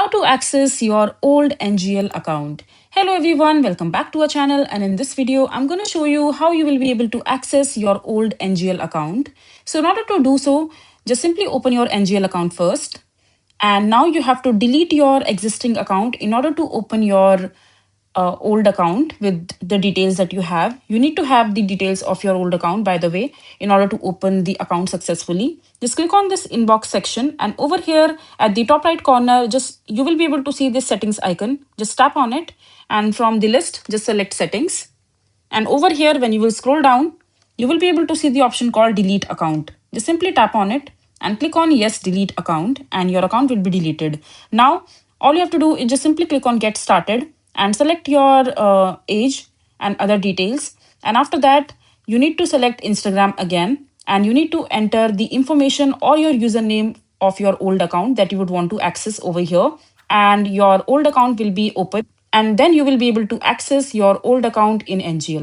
How to access your old NGL account. Hello everyone, welcome back to our channel, and in this video I'm going to show you how you will be able to access your old NGL account. So in order to do so, just simply open your NGL account first, and now you have to delete your existing account in order to open your old account with the details that you have. You need to have the details of your old account, by the way, in order to open the account successfully. Just click on this inbox section, and over here at the top right corner, just you will be able to see this settings icon. Just tap on it, and from the list, just select settings. And over here, when you will scroll down, you will be able to see the option called delete account. Just simply tap on it and click on yes, delete account, and your account will be deleted. Now, all you have to do is just simply click on get started and select your age and other details. And after that, you need to select Instagram again, and you need to enter the information or your username of your old account that you would want to access over here, and your old account will be open, and then you will be able to access your old account in NGL.